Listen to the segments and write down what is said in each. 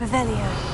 Revelio.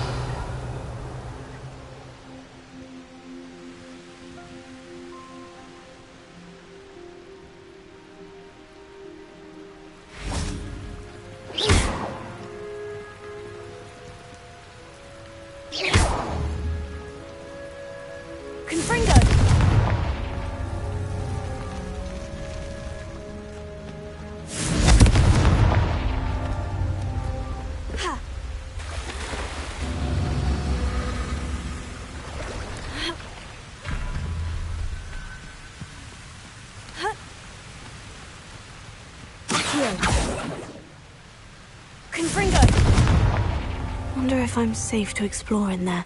Wonder if I'm safe to explore in there.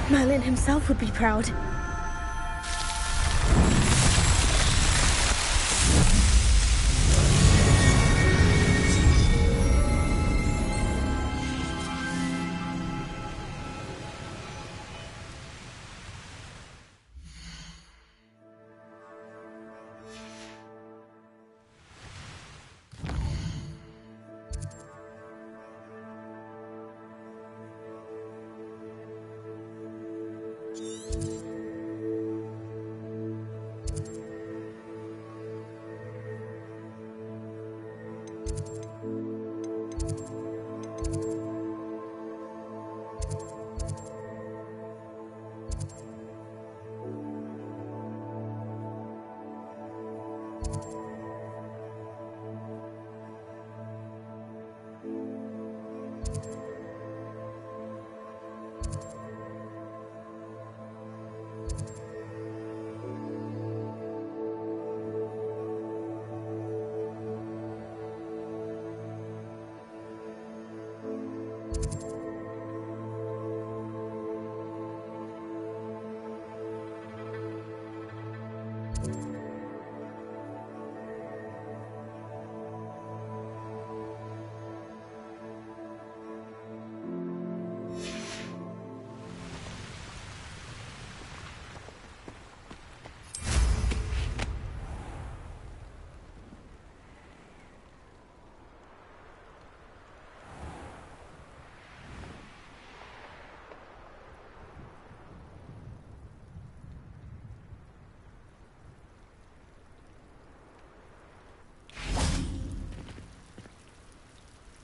Merlin himself would be proud.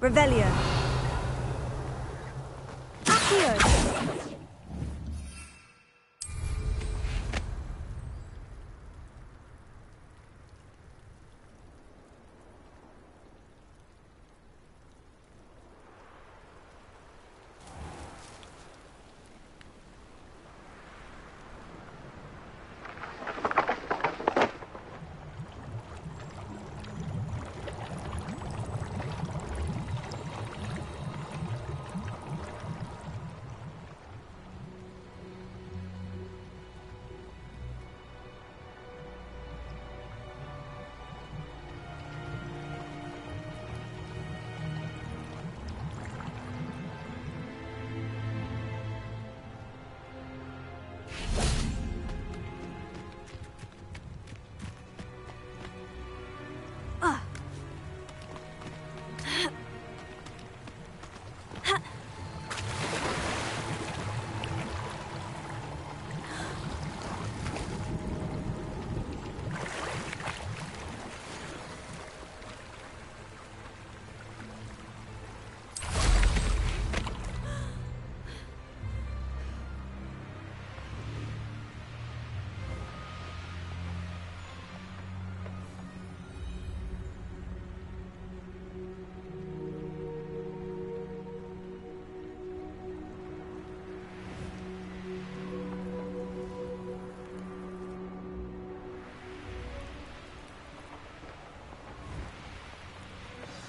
Revelio. Accio.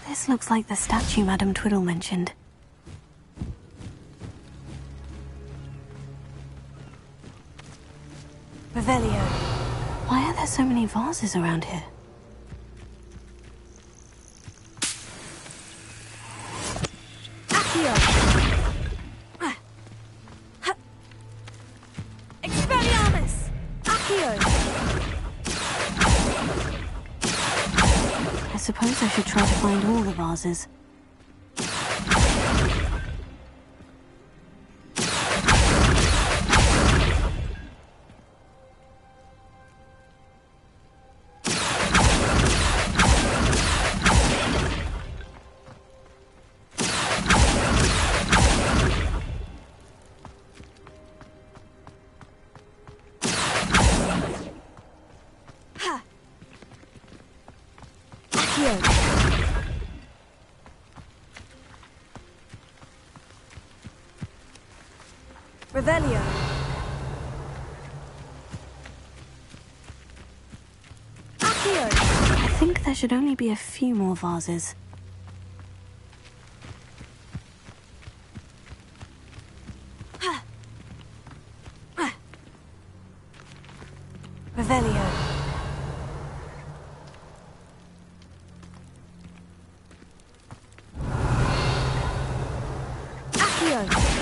This looks like the statue Madame Twiddle mentioned. Revelio. Why are there so many vases around here? Accio! Expelliarmus! Accio! I suppose I should try to find all the vases. Revelio. Accio. I think there should only be a few more vases. Revelio. Accio.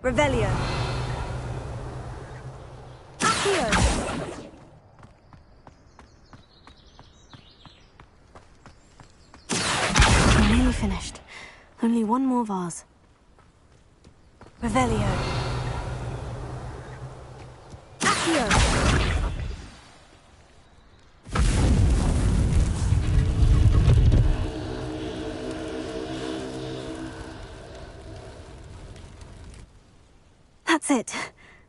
Revelio. Accio. I'm nearly finished. Only one more vase. Revelio. Accio. That's it.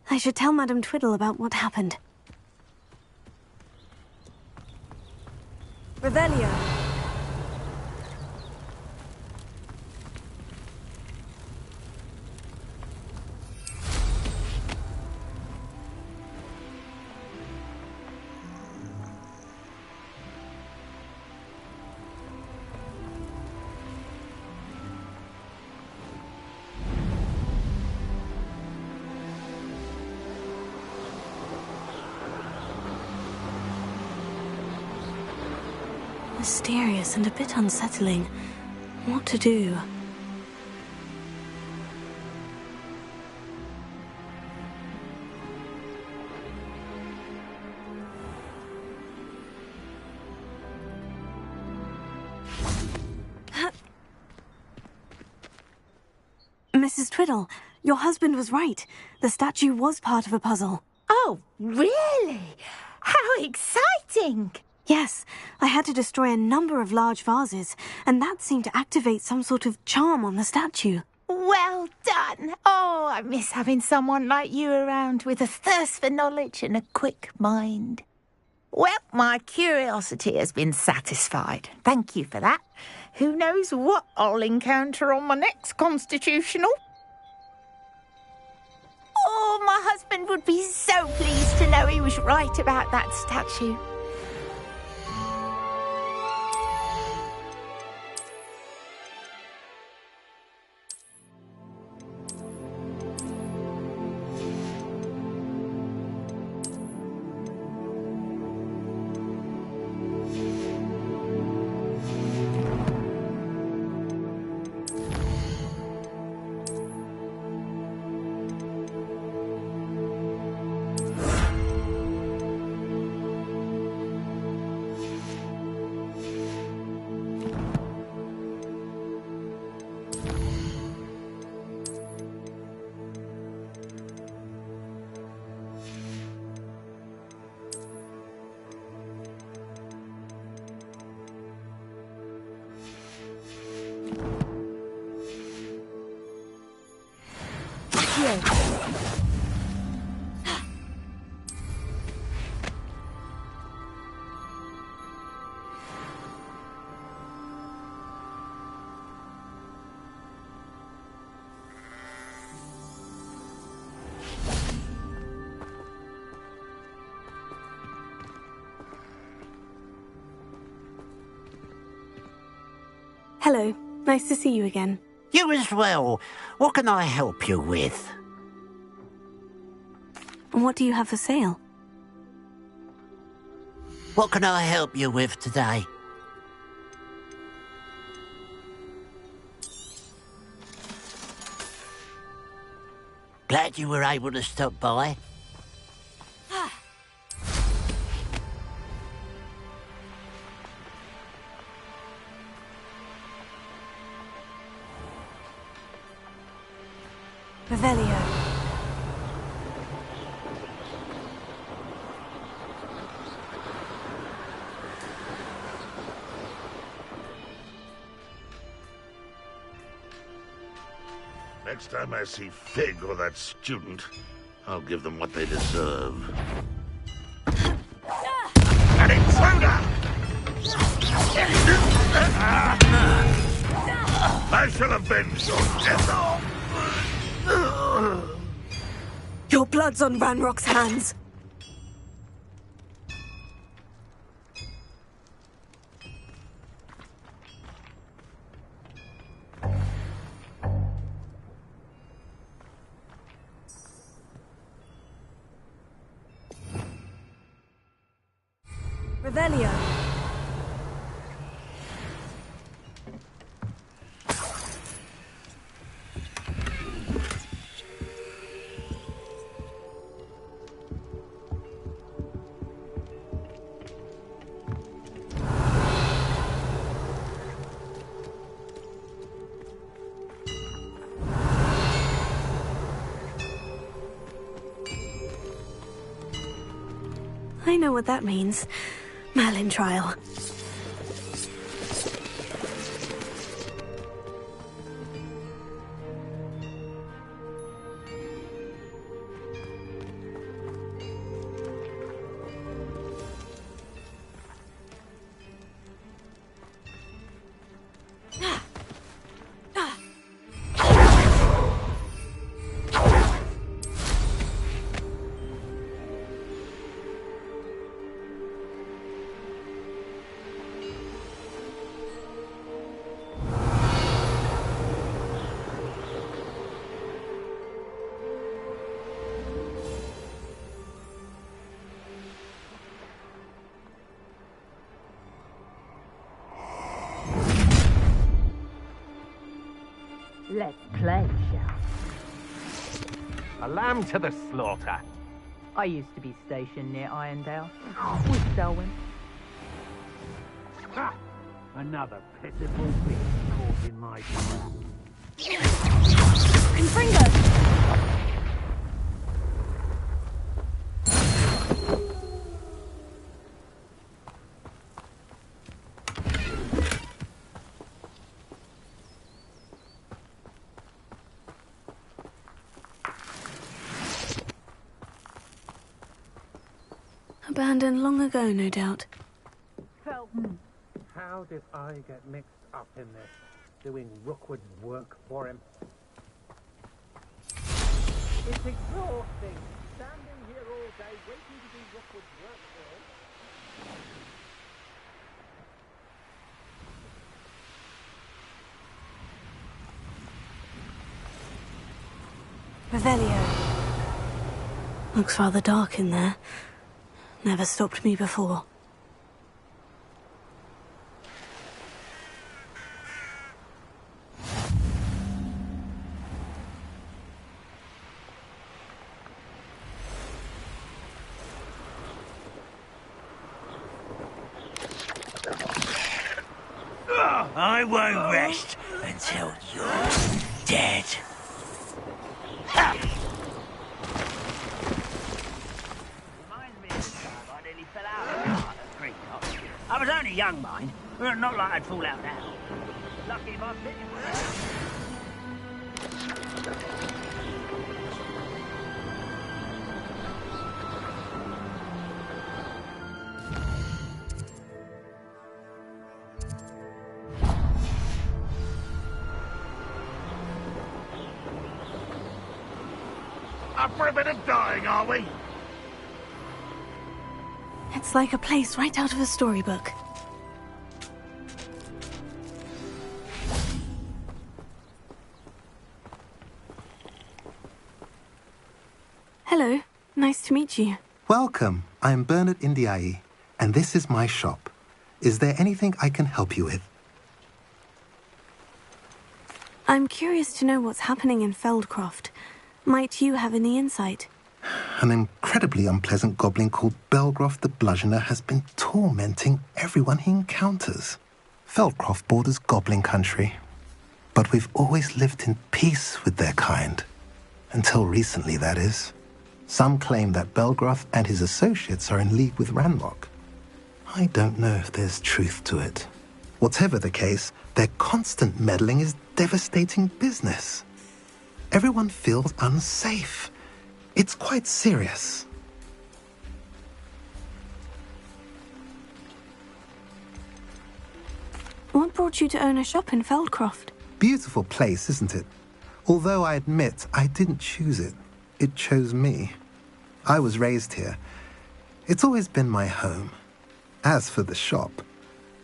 I should tell Madame Twiddle about what happened. Revelio. Mysterious and a bit unsettling. What to do? Mrs. Twiddle, your husband was right. The statue was part of a puzzle. Oh, really? How exciting! Yes, I had to destroy a number of large vases, and that seemed to activate some sort of charm on the statue. Well done! Oh, I miss having someone like you around with a thirst for knowledge and a quick mind. Well, my curiosity has been satisfied. Thank you for that. Who knows what I'll encounter on my next constitutional? Oh, my husband would be so pleased to know he was right about that statue. Hello. Nice to see you again. You as well. What can I help you with? And what do you have for sale? What can I help you with today? Glad you were able to stop by. Revelio. Next time I see Fig or that student, I'll give them what they deserve. An intruder! I shall avenge your death! Your blood's on Ranrock's hands. Revelio. I know what that means. Merlin trial. Let's play, shall A lamb to the slaughter. I used to be stationed near Irondale with Selwyn. Ha! Another pitiful beast caught in my trap. Confringo! Abandoned long ago, no doubt. Felton, how did I get mixed up in this? Doing Rookwood's work for him? It's exhausting. Standing here all day waiting to do Rookwood's work for him. Revelio. Looks rather dark in there. Never stopped me before. I won't rest until you're dead. Ha! I was only young, mind. Not like I'd fall out now. Lucky if I'm sitting with Up for a bit of dying, are we? It's like a place right out of a storybook. Hello. Nice to meet you. Welcome. I'm Bernard Indiaye, and this is my shop. Is there anything I can help you with? I'm curious to know what's happening in Feldcroft. Might you have any insight? An incredibly unpleasant goblin called Belgroth the Bludgeoner has been tormenting everyone he encounters. Feldcroft borders goblin country, but we've always lived in peace with their kind. Until recently, that is. Some claim that Belgroth and his associates are in league with Ranrock. I don't know if there's truth to it. Whatever the case, their constant meddling is devastating business. Everyone feels unsafe. It's quite serious. What brought you to own a shop in Feldcroft? Beautiful place, isn't it? Although I admit I didn't choose it. It chose me. I was raised here. It's always been my home. As for the shop,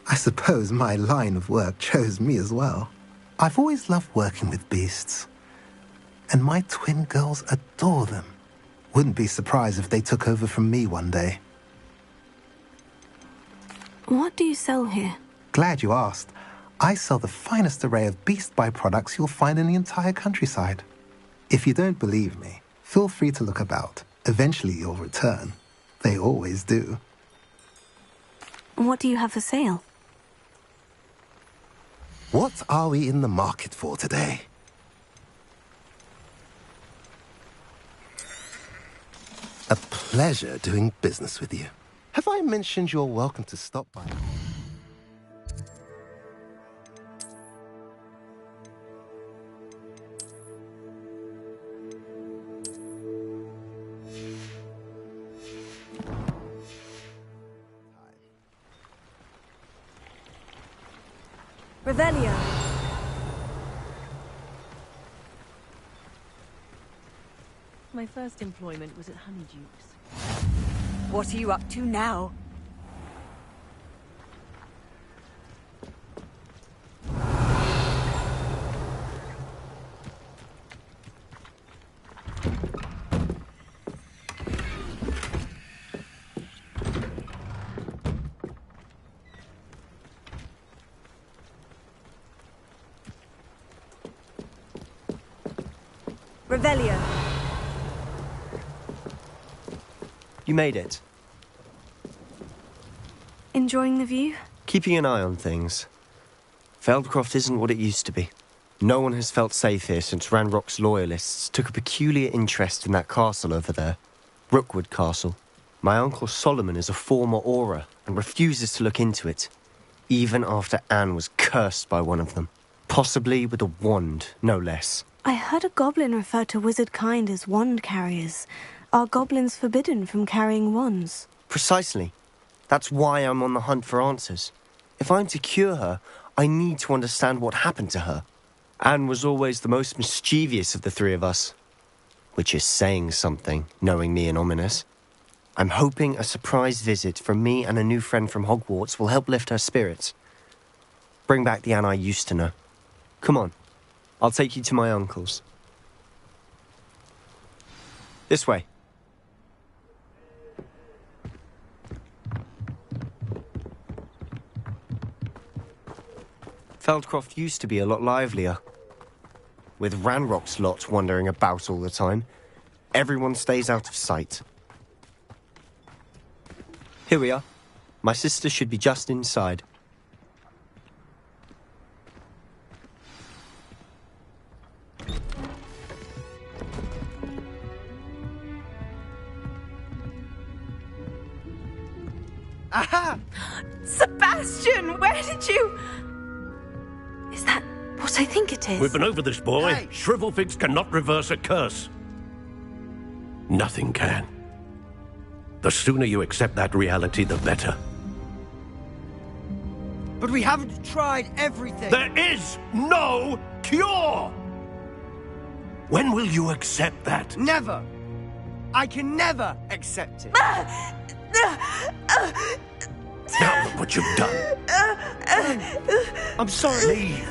I suppose my line of work chose me as well. I've always loved working with beasts. And my twin girls adore them. Wouldn't be surprised if they took over from me one day. What do you sell here? Glad you asked. I sell the finest array of beast byproducts you'll find in the entire countryside. If you don't believe me, feel free to look about. Eventually you'll return. They always do. What do you have for sale? What are we in the market for today? A pleasure doing business with you. Have I mentioned you're welcome to stop by? Revelio. My first employment was at Honeyduke's. What are you up to now? Revelio. You made it. Enjoying the view? Keeping an eye on things. Feldcroft isn't what it used to be. No one has felt safe here since Ranrock's loyalists took a peculiar interest in that castle over there. Rookwood Castle. My uncle Solomon is a former Auror and refuses to look into it, even after Anne was cursed by one of them. Possibly with a wand, no less. I heard a goblin refer to wizard kind as wand carriers. Are goblins forbidden from carrying wands? Precisely. That's why I'm on the hunt for answers. If I'm to cure her, I need to understand what happened to her. Anne was always the most mischievous of the three of us. Which is saying something, knowing me and Ominous. I'm hoping a surprise visit from me and a new friend from Hogwarts will help lift her spirits. Bring back the Anne I used to know. Come on. I'll take you to my uncle's. This way. Feldcroft used to be a lot livelier. With Ranrock's lot wandering about all the time, everyone stays out of sight. Here we are. My sister should be just inside. Aha! Sebastian, where did you... Is that what I think it is? We've been over this, boy. Hey. Shrivelfigs cannot reverse a curse. Nothing can. The sooner you accept that reality, the better. But we haven't tried everything. There is no cure! When will you accept that? Never. I can never accept it. Now look what you've done. I'm sorry. Leave.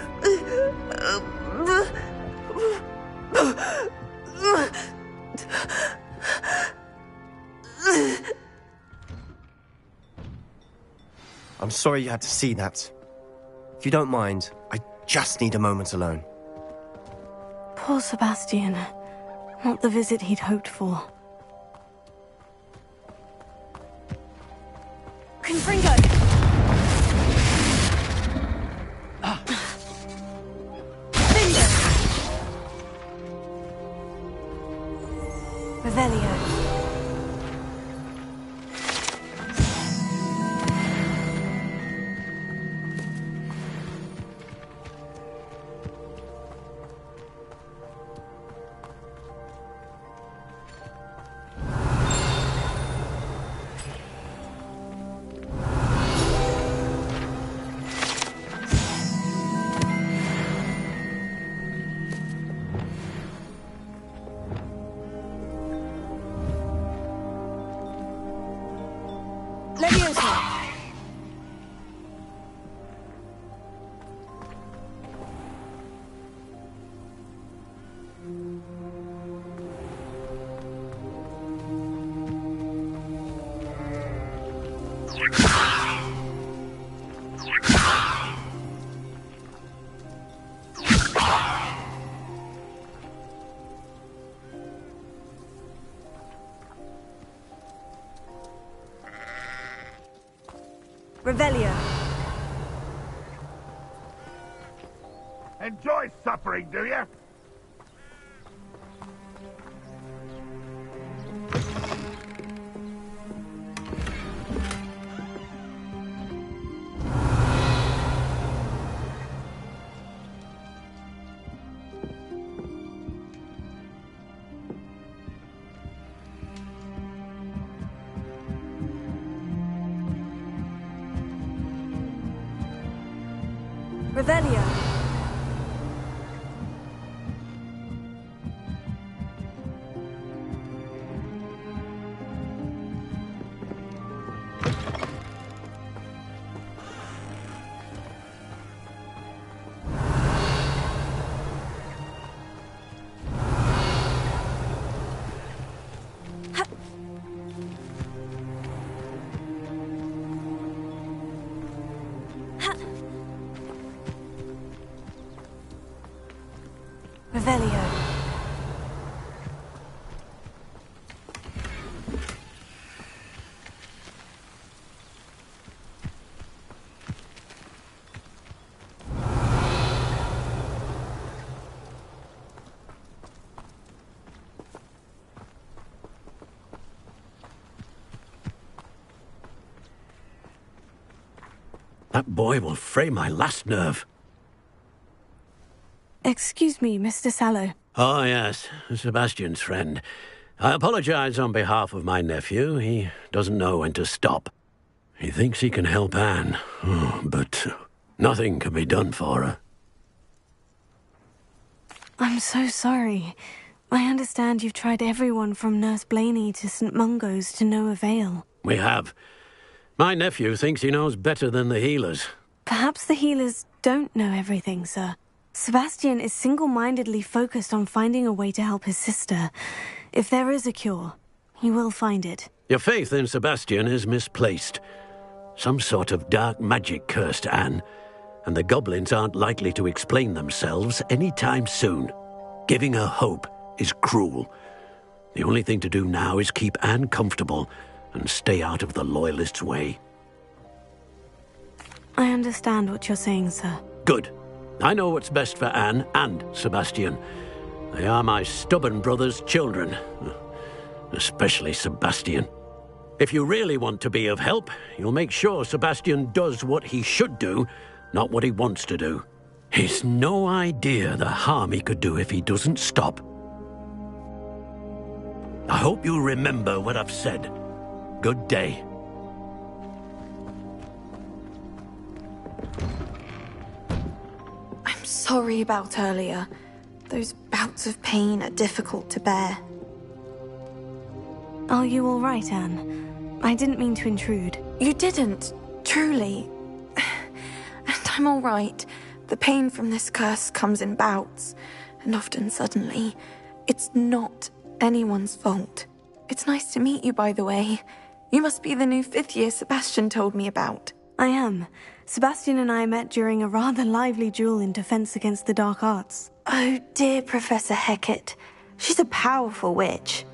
I'm sorry you had to see that. If you don't mind, I just need a moment alone. Poor Sebastian. Not the visit he'd hoped for. Confringo! Revelio. Revelio. Enjoy suffering, do you? Revelio. Revelio. That boy will fray my last nerve. Excuse me, Mr. Sallow. Oh, yes, Sebastian's friend. I apologize on behalf of my nephew. He doesn't know when to stop. He thinks he can help Anne, but nothing can be done for her. I'm so sorry. I understand you've tried everyone from Nurse Blaney to St. Mungo's to no avail. We have. My nephew thinks he knows better than the healers. Perhaps the healers don't know everything, sir. Sebastian is single-mindedly focused on finding a way to help his sister. If there is a cure, he will find it. Your faith in Sebastian is misplaced. Some sort of dark magic cursed Anne, and the goblins aren't likely to explain themselves anytime soon. Giving her hope is cruel. The only thing to do now is keep Anne comfortable and stay out of the Loyalists' way. I understand what you're saying, sir. Good. I know what's best for Anne and Sebastian. They are my stubborn brother's children. Especially Sebastian. If you really want to be of help, you'll make sure Sebastian does what he should do, not what he wants to do. He's no idea the harm he could do if he doesn't stop. I hope you'll remember what I've said. Good day. I'm sorry about earlier. Those bouts of pain are difficult to bear. Are you all right, Anne? I didn't mean to intrude. You didn't, truly. And I'm all right. The pain from this curse comes in bouts, and often suddenly. It's not anyone's fault. It's nice to meet you, by the way. You must be the new 5th year Sebastian told me about. I am. Sebastian and I met during a rather lively duel in defense against the dark arts. Oh, dear Professor Hecat. She's a powerful witch.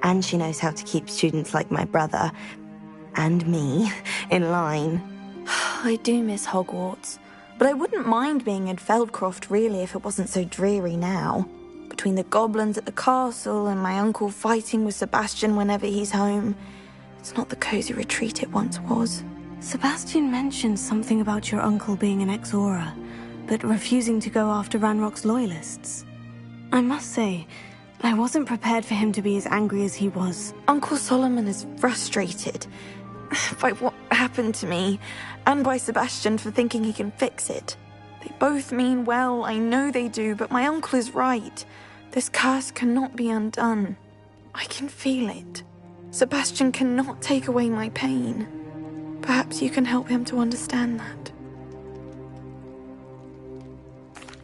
And she knows how to keep students like my brother, and me, in line. I do miss Hogwarts, but I wouldn't mind being in Feldcroft, really, if it wasn't so dreary now. Between the goblins at the castle and my uncle fighting with Sebastian whenever he's home, it's not the cozy retreat it once was. Sebastian mentioned something about your uncle being an ex-Auror, but refusing to go after Ranrock's loyalists. I must say, I wasn't prepared for him to be as angry as he was. Uncle Solomon is frustrated by what happened to me, and by Sebastian for thinking he can fix it. They both mean well, I know they do, but my uncle is right. This curse cannot be undone. I can feel it. Sebastian cannot take away my pain. Perhaps you can help him to understand that.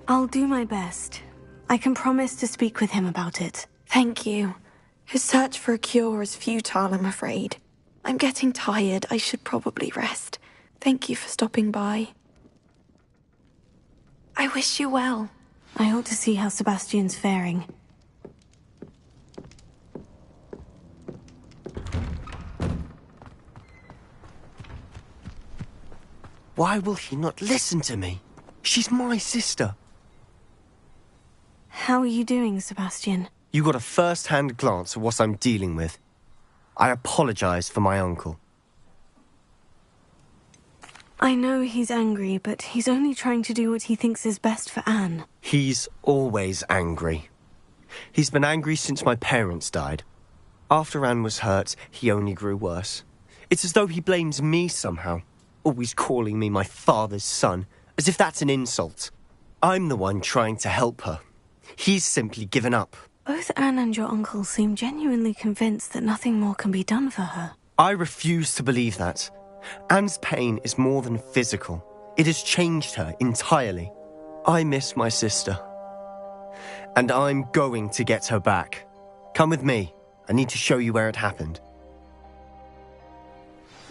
I'll do my best. I can promise to speak with him about it. Thank you. His search for a cure is futile, I'm afraid. I'm getting tired. I should probably rest. Thank you for stopping by. I wish you well. I ought to see how Sebastian's faring. Why will he not listen to me? She's my sister. How are you doing, Sebastian? You got a first-hand glance at what I'm dealing with. I apologize for my uncle. I know he's angry, but he's only trying to do what he thinks is best for Anne. He's always angry. He's been angry since my parents died. After Anne was hurt, he only grew worse. It's as though he blames me somehow, always calling me my father's son, as if that's an insult. I'm the one trying to help her. He's simply given up. Both Anne and your uncle seem genuinely convinced that nothing more can be done for her. I refuse to believe that. Anne's pain is more than physical. It has changed her entirely. I miss my sister. And I'm going to get her back. Come with me. I need to show you where it happened.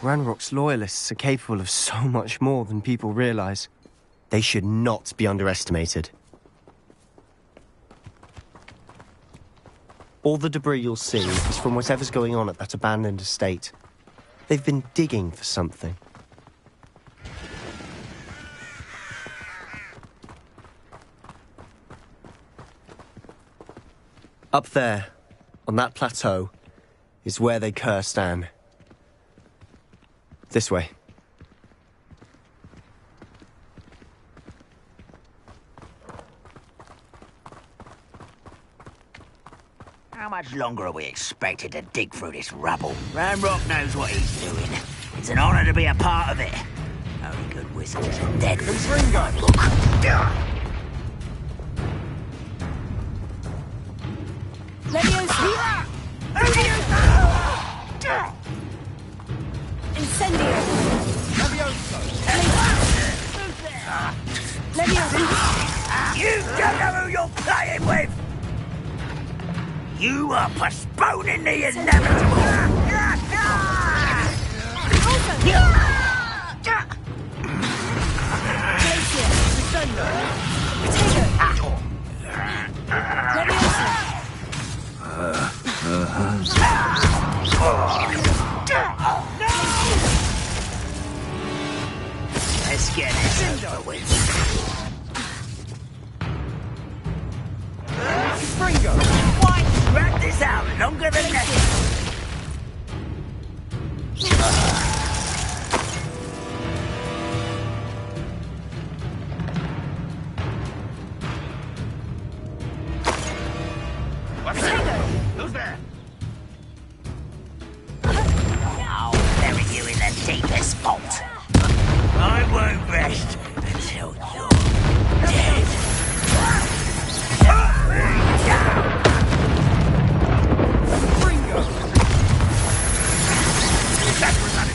Ranrock's loyalists are capable of so much more than people realize. They should not be underestimated. All the debris you'll see is from whatever's going on at that abandoned estate. They've been digging for something. Up there, on that plateau, is where they cursed Anne. This way. How much longer are we expected to dig through this rubble? Ranrock knows what he's doing. It's an honor to be a part of it. Only good wizards are dead. Ringo! Look. Leviosa! Incendio! Leviosa! Leviosa! You don't know who you're playing with! You are postponing the inevitable! Let's get this over with. Ringo! Why drag this out longer than necessary? What's that? Who's there? I'll bury you in the deepest vault. I won't rest until you're dead.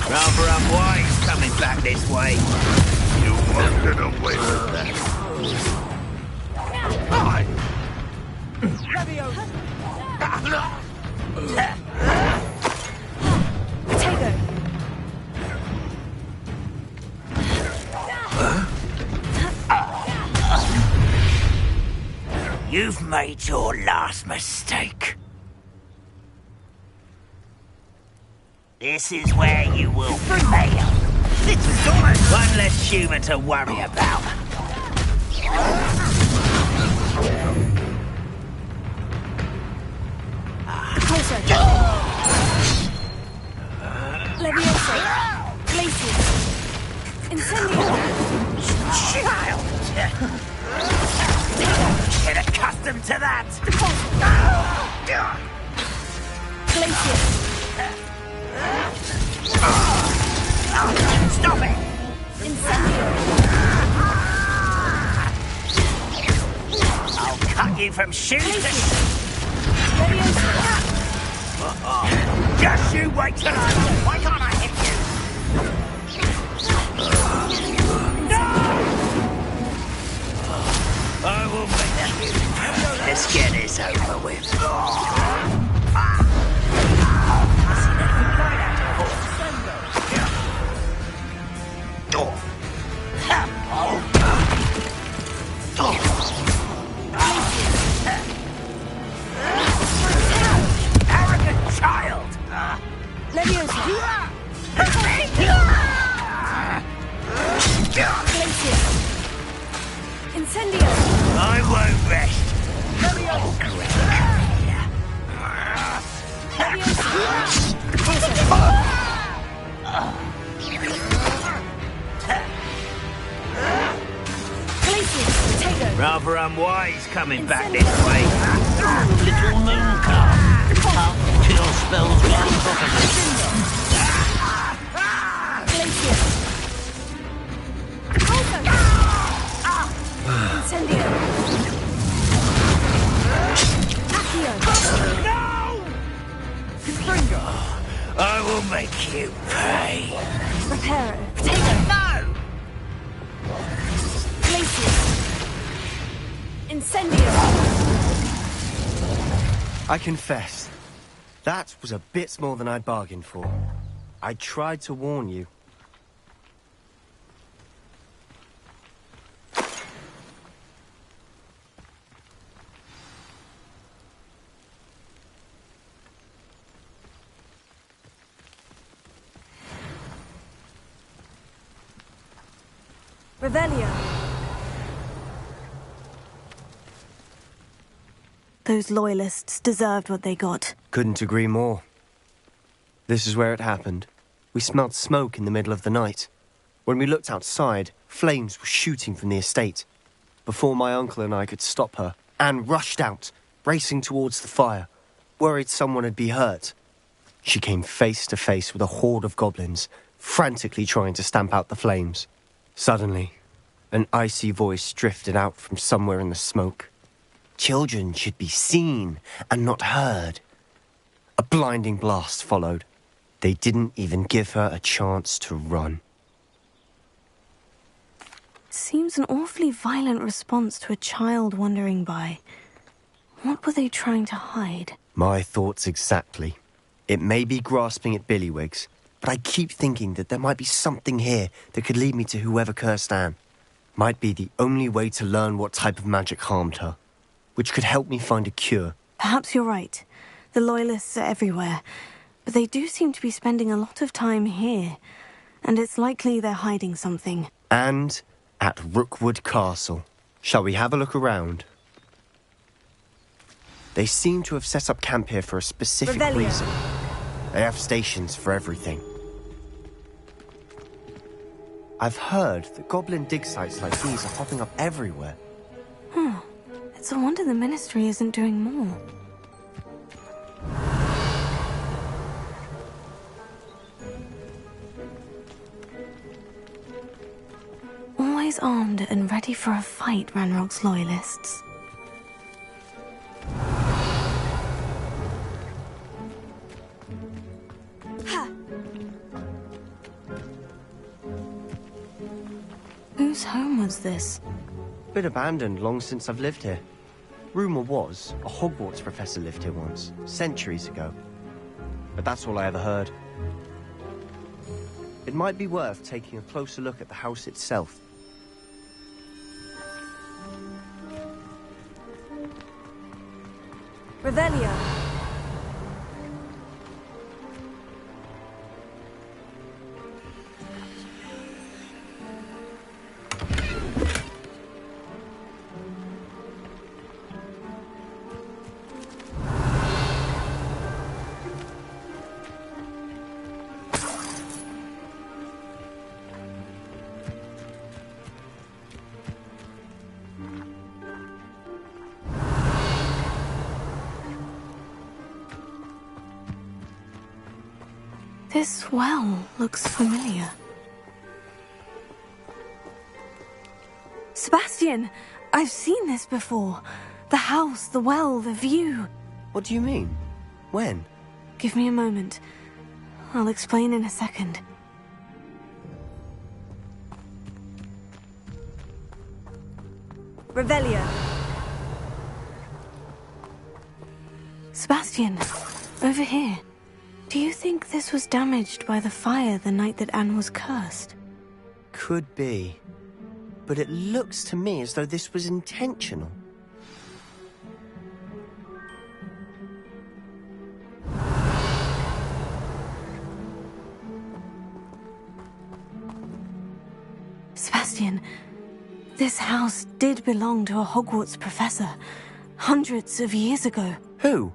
Rather unwise coming back this way. You won't get away with that. You've made your last mistake. This is where you will fail. This is almost one less human to worry about. Closer. Leviosa. Glacius. Incendio. Child! Get accustomed to that! Glacius. Stop it! Incendio. I'll cut you from shoes to... Leviosa. Just you wait till why can't I hit you? No! I will make you. Let's get this over with. Arrogant child! Leviosa. Glacius. Incendio. I won't rest. Rather unwise coming back this way. Little moon calf. Half cure spells one properly. Incendio. Accio. No! I will make you pay. Reparo. Potato. No! Glacius. Incendio. I confess, that was a bit more than I'd bargained for. I tried to warn you. Revelio. Those loyalists deserved what they got. Couldn't agree more. This is where it happened. We smelled smoke in the middle of the night. When we looked outside, flames were shooting from the estate. Before my uncle and I could stop her, Anne rushed out, racing towards the fire, worried someone had been hurt. She came face to face with a horde of goblins, frantically trying to stamp out the flames. Suddenly, an icy voice drifted out from somewhere in the smoke. Children should be seen and not heard. A blinding blast followed. They didn't even give her a chance to run. Seems an awfully violent response to a child wandering by. What were they trying to hide? My thoughts exactly. It may be grasping at Billywigs, but I keep thinking that there might be something here that could lead me to whoever cursed Anne. Might be the only way to learn what type of magic harmed her, which could help me find a cure. Perhaps you're right. The Loyalists are everywhere, but they do seem to be spending a lot of time here, and it's likely they're hiding something. And at Rookwood Castle. Shall we have a look around? They seem to have set up camp here for a specific reason. They have stations for everything. I've heard that goblin dig sites like these are popping up everywhere. It's a wonder the Ministry isn't doing more. Always armed and ready for a fight, Ranrock's Loyalists. Whose home was this? Been abandoned long since I've lived here. Rumour was a Hogwarts professor lived here once, centuries ago. But that's all I ever heard. It might be worth taking a closer look at the house itself. Revelio. This well looks familiar. Sebastian! I've seen this before. The house, the well, the view. What do you mean? When? Give me a moment. I'll explain in a second. Revelio. Sebastian, over here. Do you think this was damaged by the fire the night that Anne was cursed? Could be. But it looks to me as though this was intentional. Sebastian, this house did belong to a Hogwarts professor, hundreds of years ago. Who?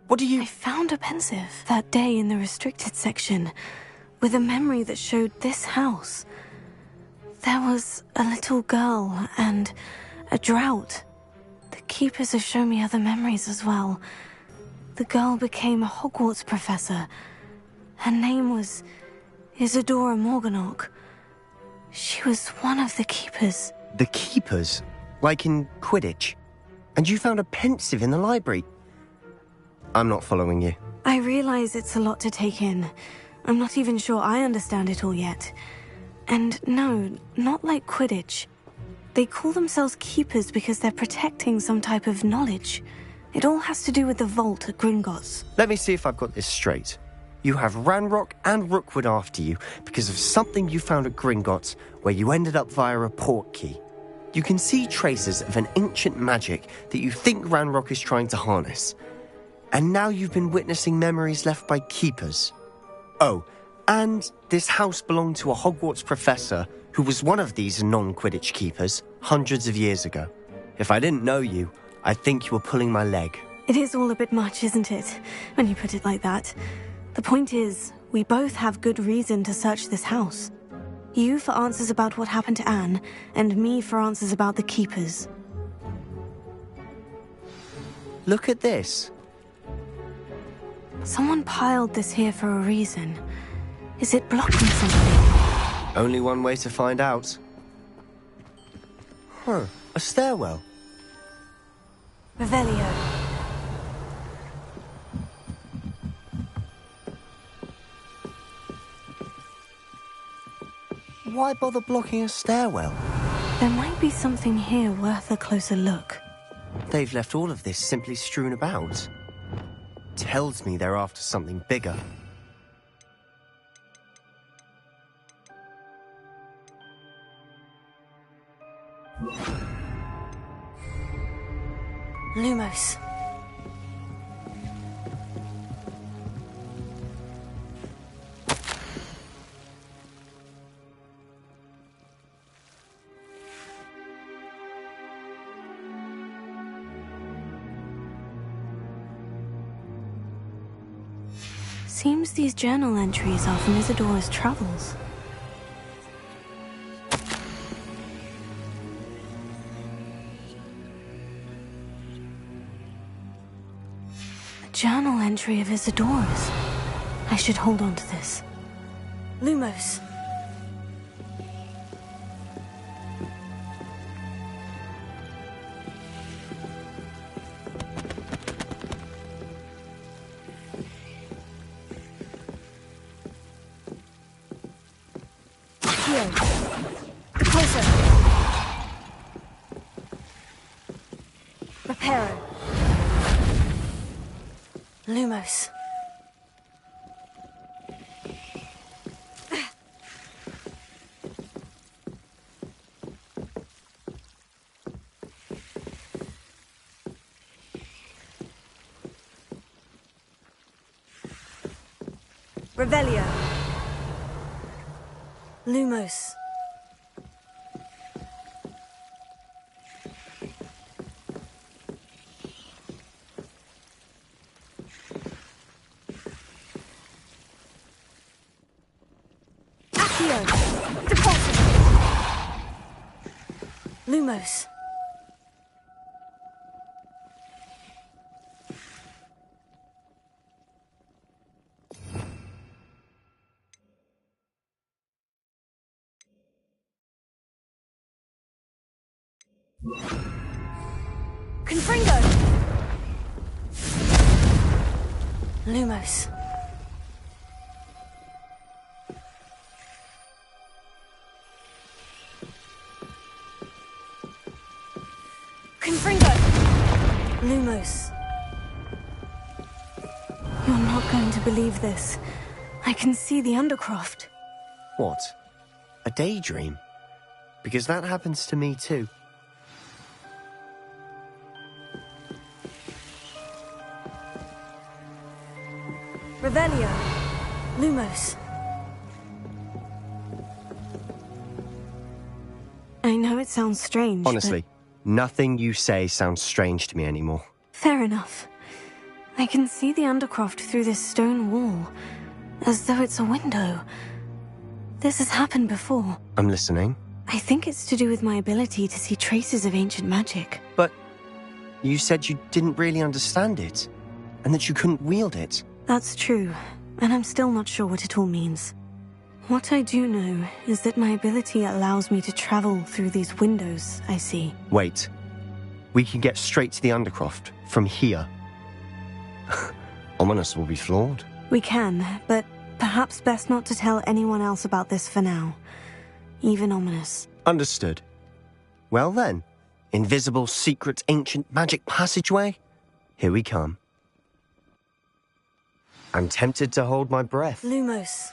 What do you... I found a pensive that day in the restricted section, with a memory that showed this house. There was a little girl and a drought. The keepers have shown me other memories as well. The girl became a Hogwarts professor. Her name was Isadora Morganach. She was one of the keepers. The keepers? Like in Quidditch? And you found a pensive in the library? I'm not following you. I realize it's a lot to take in. I'm not even sure I understand it all yet. And no, not like Quidditch. They call themselves keepers because they're protecting some type of knowledge. It all has to do with the vault at Gringotts. Let me see if I've got this straight. You have Ranrock and Rookwood after you because of something you found at Gringotts where you ended up via a port key. You can see traces of an ancient magic that you think Ranrock is trying to harness. And now you've been witnessing memories left by keepers. Oh, and this house belonged to a Hogwarts professor who was one of these non-Quidditch keepers hundreds of years ago. If I didn't know you, I'd think you were pulling my leg. It is all a bit much, isn't it, when you put it like that? The point is, we both have good reason to search this house. You for answers about what happened to Anne, and me for answers about the keepers. Look at this. Someone piled this here for a reason. Is it blocking something? Only one way to find out. Huh, a stairwell. Revelio. Why bother blocking a stairwell? There might be something here worth a closer look. They've left all of this simply strewn about. Tells me they're after something bigger. Lumos. Seems these journal entries are from Isadora's travels. A journal entry of Isadora's. I should hold on to this. Lumos. Closer. Reparo. Lumos. Revelio. Lumos. Accio. Deposit. Lumos. Confringo! Lumos. Confringo! Lumos. You're not going to believe this. I can see the Undercroft. What? A daydream? Because that happens to me too. Revelio. Lumos. I know it sounds strange, Honestly, nothing you say sounds strange to me anymore. Fair enough. I can see the Undercroft through this stone wall, as though it's a window. This has happened before. I'm listening. I think it's to do with my ability to see traces of ancient magic. But you said you didn't really understand it, and that you couldn't wield it. That's true, and I'm still not sure what it all means. What I do know is that my ability allows me to travel through these windows I see. Wait. We can get straight to the Undercroft from here. Ominous will be floored. We can, but perhaps best not to tell anyone else about this for now. Even Ominous. Understood. Well then, invisible, secret, ancient magic passageway? Here we come. I'm tempted to hold my breath. Lumos.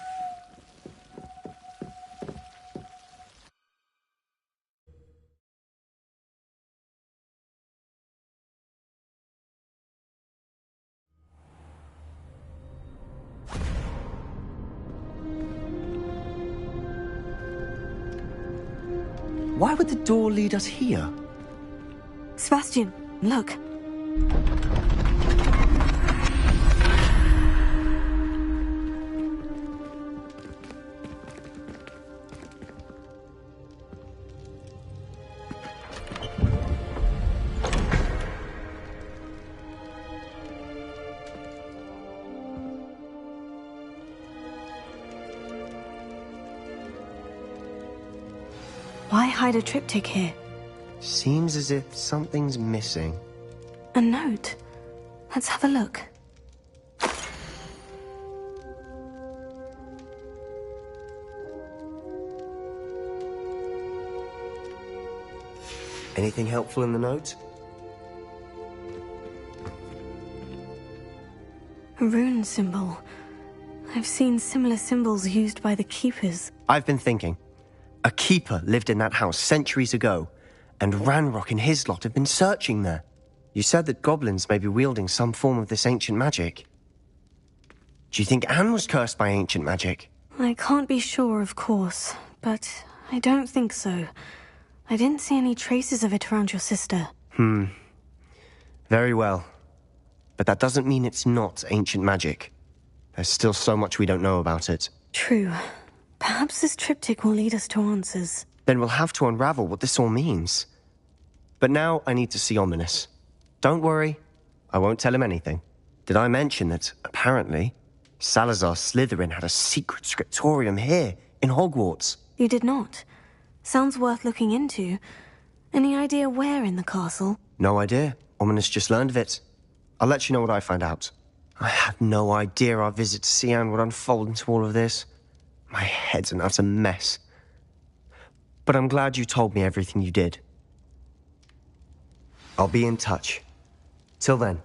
Why would the door lead us here? Sebastian, look. Why hide a triptych here? Seems as if something's missing. A note. Let's have a look. Anything helpful in the note? A rune symbol. I've seen similar symbols used by the Keepers. I've been thinking. A keeper lived in that house centuries ago, and Ranrock and his lot have been searching there. You said that goblins may be wielding some form of this ancient magic. Do you think Anne was cursed by ancient magic? I can't be sure, of course, but I don't think so. I didn't see any traces of it around your sister. Very well. But that doesn't mean it's not ancient magic. There's still so much we don't know about it. True. Perhaps this triptych will lead us to answers. Then we'll have to unravel what this all means. But now I need to see Ominous. Don't worry, I won't tell him anything. Did I mention that, apparently, Salazar Slytherin had a secret scriptorium here, in Hogwarts? You did not. Sounds worth looking into. Any idea where in the castle? No idea. Ominous just learned of it. I'll let you know what I find out. I had no idea our visit to Sian would unfold into all of this. My head's an utter mess. But I'm glad you told me everything you did. I'll be in touch. Till then.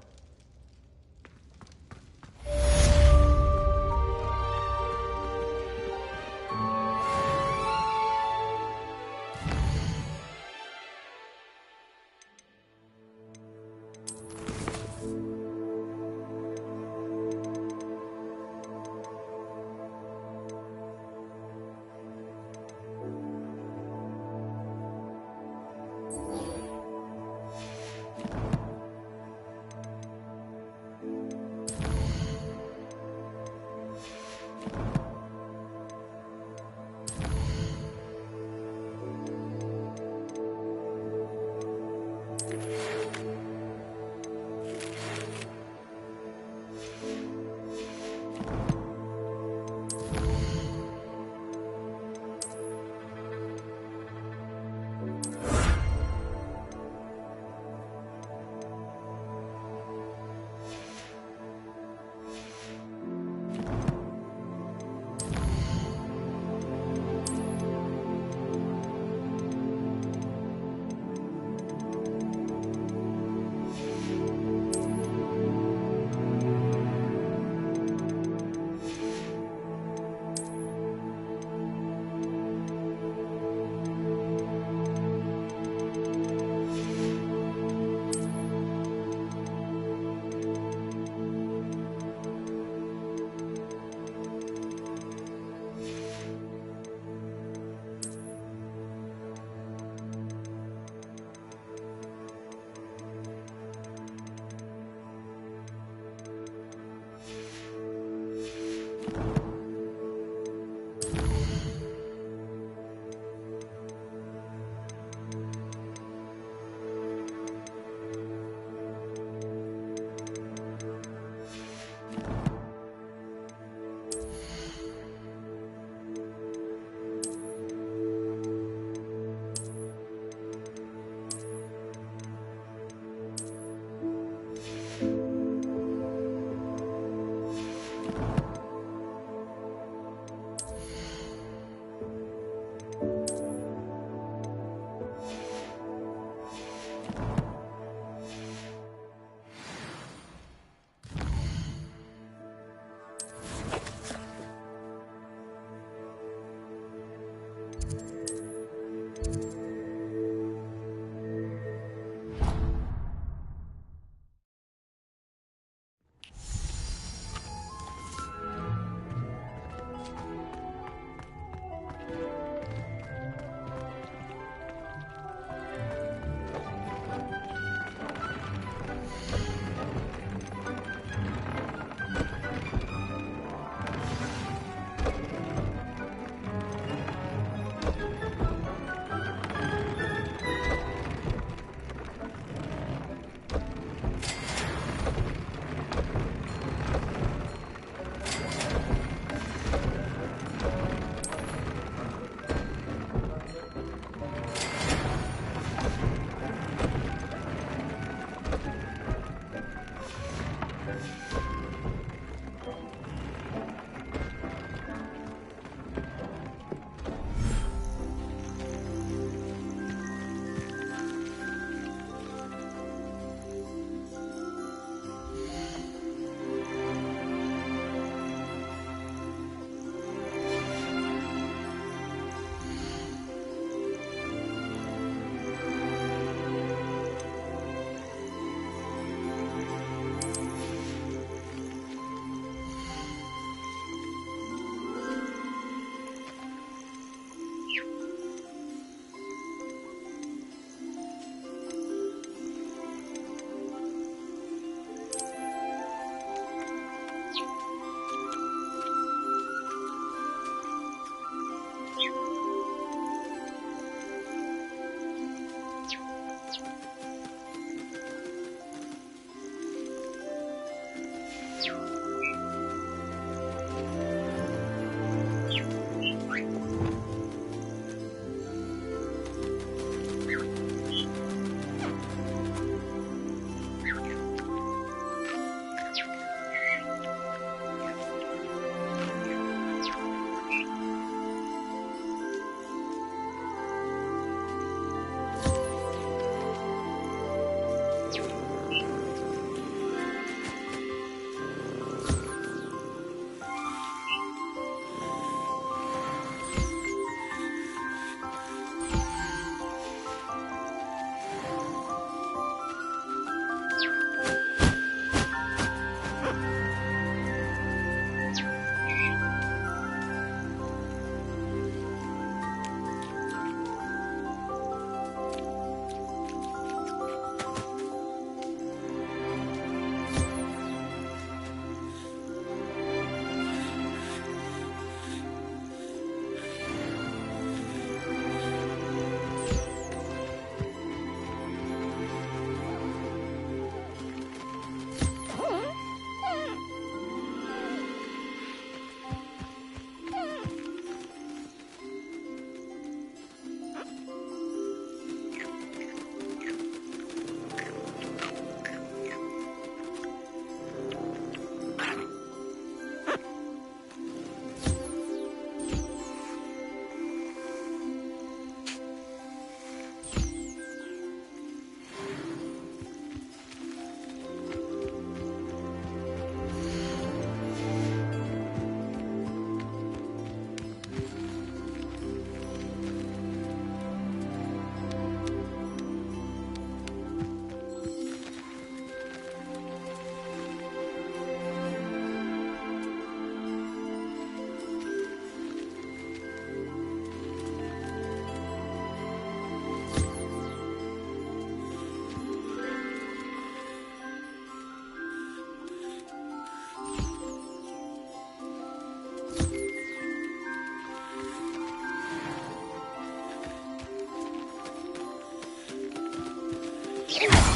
Revelio.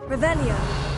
Revelio.